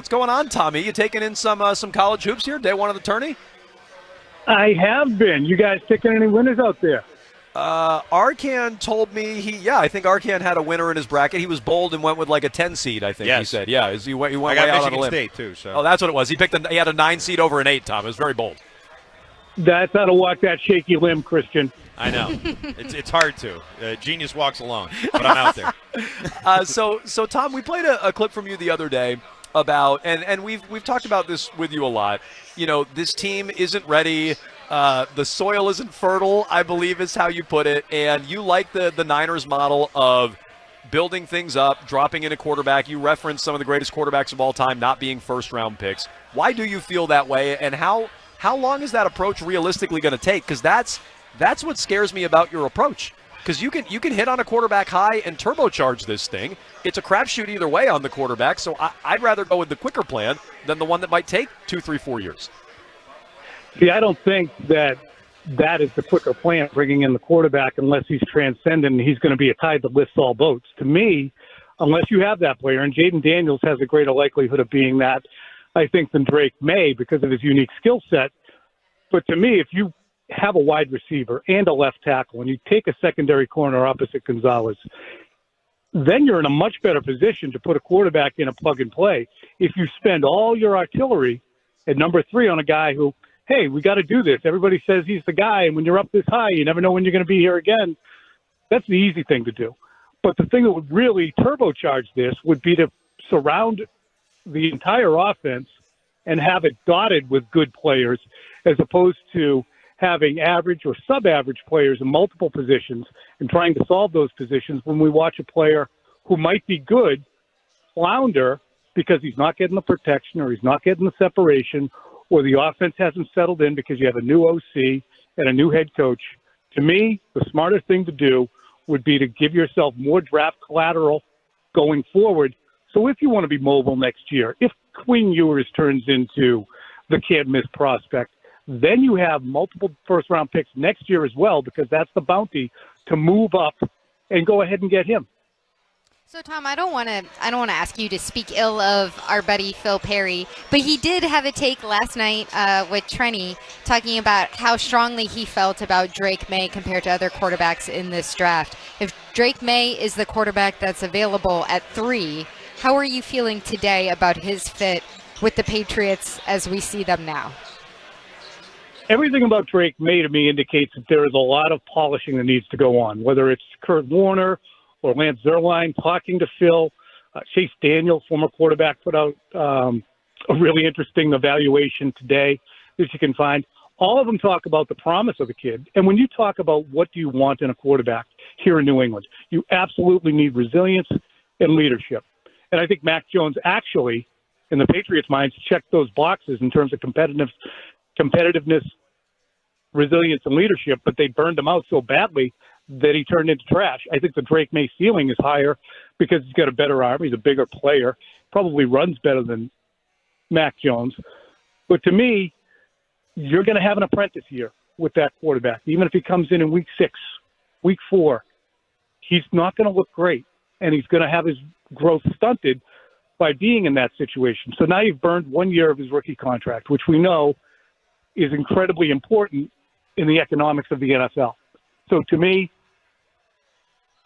What's going on, Tommy? You taking in some college hoops here, day one of the tourney? I have been. You guys picking any winners out there? Arcan told me I think Arcan had a winner in his bracket. He was bold and went with like a 10 seed, I think he said. Yeah, he went way out on a limb. State too, so. Oh, that's what it was. He had a 9 seed over an 8, Tom. It was very bold. That's how to walk that shaky limb, Christian. I know. It's hard to. Genius walks alone, but I'm out there. So Tom, we played a clip from you the other day about, and we've talked about this with you a lot. You know, this team isn't ready. The soil isn't fertile, I believe is how you put it. And you like the Niners model of building things up, dropping in a quarterback. You referenced some of the greatest quarterbacks of all time not being first-round picks. Why do you feel that way, and how long is that approach realistically going to take? Because that's what scares me about your approach. Because you can hit on a quarterback high and turbocharge this thing. It's a crapshoot either way on the quarterback, so I'd rather go with the quicker plan than the one that might take 2, 3, 4 years. See, I don't think that is the quicker plan, bringing in the quarterback, unless he's transcendent and he's going to be a tide that lifts all boats. To me, unless you have that player, and Jaden Daniels has a greater likelihood of being that, I think, than Drake Maye because of his unique skill set. But to me, if you have a wide receiver and a left tackle and you take a secondary corner opposite Gonzalez, then you're in a much better position to put a quarterback in a plug and play. If you spend all your artillery at number 3 on a guy who, hey, we got to do this. Everybody says he's the guy, and when you're up this high, you never know when you're going to be here again. That's the easy thing to do. But the thing that would really turbocharge this would be to surround the entire offense and have it dotted with good players, as opposed to having average or sub-average players in multiple positions and trying to solve those positions when we watch a player who might be good flounder because he's not getting the protection or he's not getting the separation or the offense hasn't settled in because you have a new OC and a new head coach. To me, the smarter thing to do would be to give yourself more draft collateral going forward. So if you want to be mobile next year, if Quinn Ewers turns into the can't-miss prospect, then you have multiple first-round picks next year as well, because that's the bounty to move up and go ahead and get him. So, Tom, I don't want to ask you to speak ill of our buddy Phil Perry, but he did have a take last night with Trenny talking about how strongly he felt about Drake Maye compared to other quarterbacks in this draft. If Drake Maye is the quarterback that's available at 3, how are you feeling today about his fit with the Patriots as we see them now? Everything about Drake Maye to me indicates that there is a lot of polishing that needs to go on, whether it's Kurt Warner or Lance Zierlein talking to Phil. Chase Daniel, former quarterback, put out a really interesting evaluation today that you can find. All of them talk about the promise of the kid. And when you talk about what do you want in a quarterback here in New England, you absolutely need resilience and leadership. And I think Mac Jones actually, in the Patriots' minds, checked those boxes in terms of competitiveness, resilience, and leadership, but they burned him out so badly that he turned into trash. I think the Drake Maye ceiling is higher because he's got a better arm. He's a bigger player, probably runs better than Mac Jones. But to me, you're going to have an apprentice year with that quarterback. Even if he comes in week 6, week 4, he's not going to look great, and he's going to have his growth stunted by being in that situation. So now you've burned 1 year of his rookie contract, which we know is incredibly important in the economics of the NFL. So to me,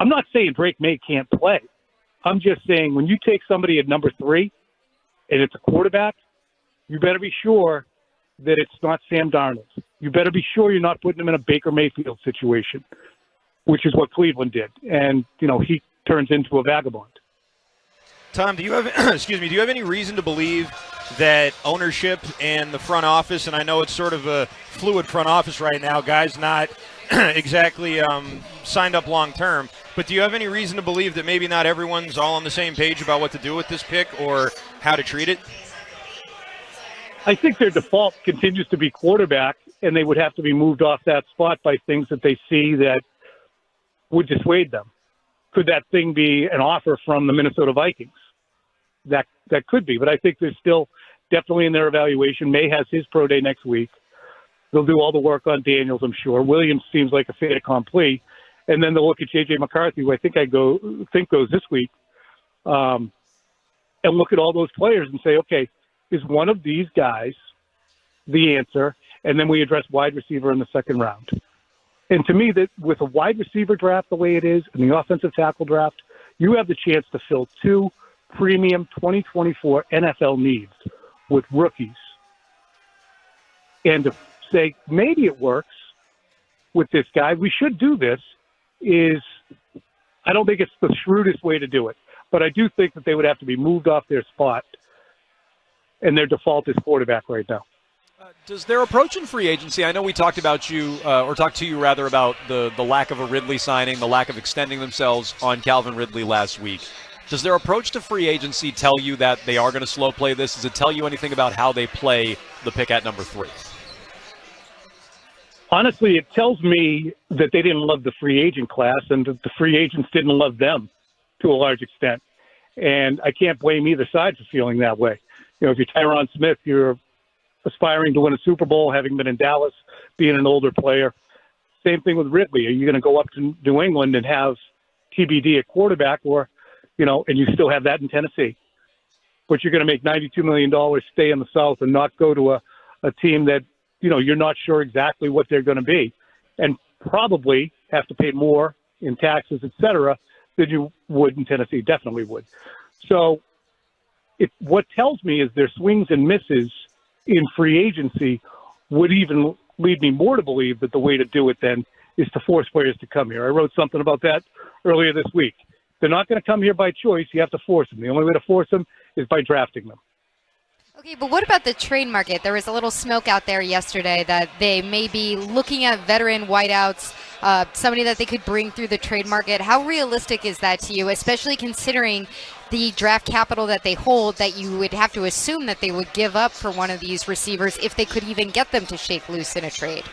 I'm not saying Drake Maye can't play. I'm just saying when you take somebody at number 3 and it's a quarterback, you better be sure that it's not Sam Darnold. You better be sure you're not putting him in a Baker Mayfield situation, which is what Cleveland did. And, he turns into a vagabond. Tom, do you have do you have any reason to believe that ownership and the front office, and I know it's sort of a fluid front office right now, guys not exactly signed up long term, but do you have any reason to believe that maybe not everyone's all on the same page about what to do with this pick or how to treat it? I think their default continues to be quarterback, and they would have to be moved off that spot by things that they see that would dissuade them. Could that thing be an offer from the Minnesota Vikings? That could be, but I think they're still definitely in their evaluation. Maye has his pro day next week. They'll do all the work on Daniels, I'm sure. Williams seems like a fait accompli. And then they'll look at J.J. McCarthy, who I think goes this week. And and look at all those players and say, okay, is one of these guys the answer? And then we address wide receiver in the second round. And to me, that with a wide receiver draft the way it is and the offensive tackle draft, you have the chance to fill 2 premium 2024 NFL needs with rookies. And to say, maybe it works with this guy, we should do this, is I don't think it's the shrewdest way to do it. But I do think that they would have to be moved off their spot, and their default is quarterback right now. Does their approach in free agency, I know we talked about you, or talked to you rather about the lack of a Ridley signing, the lack of extending themselves on Calvin Ridley last week. Does their approach to free agency tell you that they are going to slow play this? Does it tell you anything about how they play the pick at number 3? Honestly, it tells me that they didn't love the free agent class and that the free agents didn't love them to a large extent. And I can't blame either side for feeling that way. You know, if you're Tyron Smith, you're aspiring to win a Super Bowl, having been in Dallas, being an older player. Same thing with Ridley. Are you going to go up to New England and have TBD at quarterback, or, you know, and you still have that in Tennessee? But you're going to make $92 million, stay in the South, and not go to a team that, you know, you're not sure exactly what they're going to be, and probably have to pay more in taxes, et cetera, than you would in Tennessee. Definitely would. So what tells me is their swings and misses in free agency would even lead me more to believe that the way to do it then is to force players to come here. I wrote something about that earlier this week. They're not going to come here by choice. You have to force them. The only way to force them is by drafting them. Okay, but what about the trade market? There was a little smoke out there yesterday that they may be looking at veteran wideouts, somebody that they could bring through the trade market. How realistic is that to you, especially considering the draft capital that they hold, that you would have to assume that they would give up for one of these receivers if they could even get them to shake loose in a trade?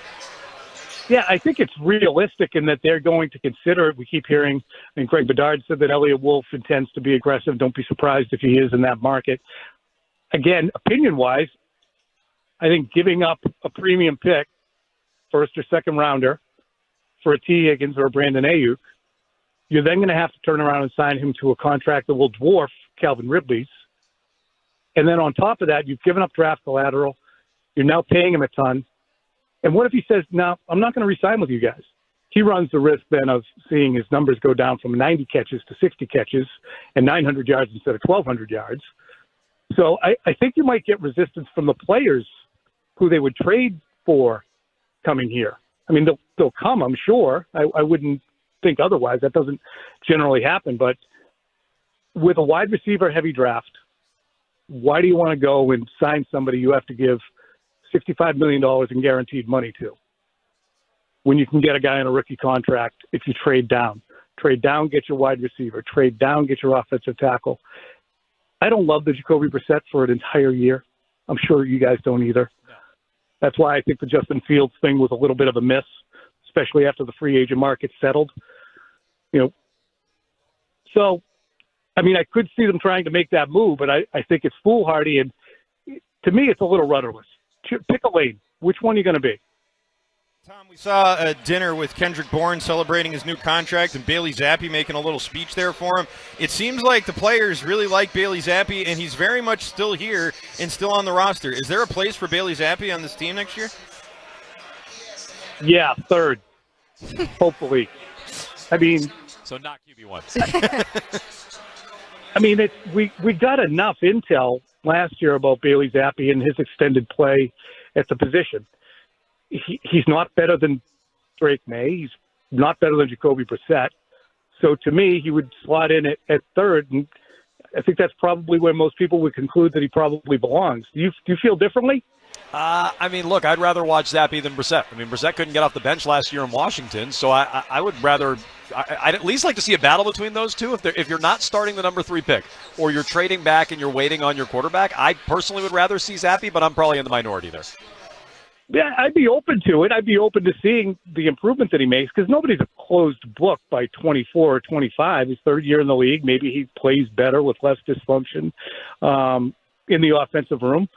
Yeah, I think it's realistic in that they're going to consider it. We keep hearing, I mean, Greg Bedard said that Elliott Wolf intends to be aggressive. Don't be surprised if he is in that market. Again, opinion-wise, I think giving up a premium pick, first or second rounder, for a T. Higgins or a Brandon Ayuk, you're then going to have to turn around and sign him to a contract that will dwarf Calvin Ridley's. And then on top of that, you've given up draft collateral. You're now paying him a ton. And what if he says, no, I'm not going to re-sign with you guys? He runs the risk then of seeing his numbers go down from 90 catches to 60 catches and 900 yards instead of 1,200 yards. So I think you might get resistance from the players who they would trade for coming here. I mean, they'll come, I'm sure. I wouldn't think otherwise. That doesn't generally happen. But with a wide receiver heavy draft, why do you want to go and sign somebody you have to give $65 million in guaranteed money to when you can get a guy on a rookie contract if you trade down? Trade down, get your wide receiver. Trade down, get your offensive tackle. I don't love the Jacoby Brissett for an entire year. I'm sure you guys don't either. No. That's why I think the Justin Fields thing was a little bit of a miss, especially after the free agent market settled. You know, so, I mean, I could see them trying to make that move, but I think it's foolhardy, and to me, it's a little rudderless. Pick a lane. Which one are you going to be? Tom, we saw a dinner with Kendrick Bourne celebrating his new contract and Bailey Zappi making a little speech there for him. It seems like the players really like Bailey Zappi, and he's very much still here and still on the roster. Is there a place for Bailey Zappi on this team next year? Yeah, third. Hopefully. I mean... So not QB1. I mean, we got enough intel last year about Bailey Zappi and his extended play at the position. He's not better than Drake Maye. He's not better than Jacoby Brissett. So to me, he would slot in at third, and I think that's probably where most people would conclude that he probably belongs. Do you feel differently? I mean, look, I'd rather watch Zappi than Brissett. I mean, Brissett couldn't get off the bench last year in Washington, so I would rather – I'd at least like to see a battle between those two. If you're not starting the number 3 pick or you're trading back and you're waiting on your quarterback, I personally would rather see Zappi, but I'm probably in the minority there. Yeah, I'd be open to it. I'd be open to seeing the improvement that he makes because nobody's a closed book by 24 or 25. His third year in the league. Maybe he plays better with less dysfunction in the offensive room.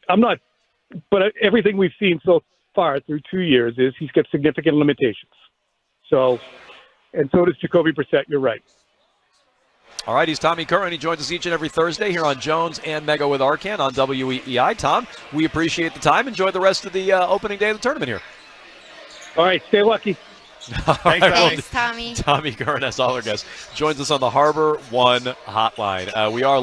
But everything we've seen so far through 2 years is he's got significant limitations. So, and so does Jacoby Brissett. You're right. All right, he's Tommy Curran. He joins us each and every Thursday here on Jones and Mega with Arcan on WEEI. Tom, we appreciate the time. Enjoy the rest of the opening day of the tournament here. All right, stay lucky. Thanks, Tommy. Tommy Curran, as all our guests, joins us on the Harbor One hotline. We are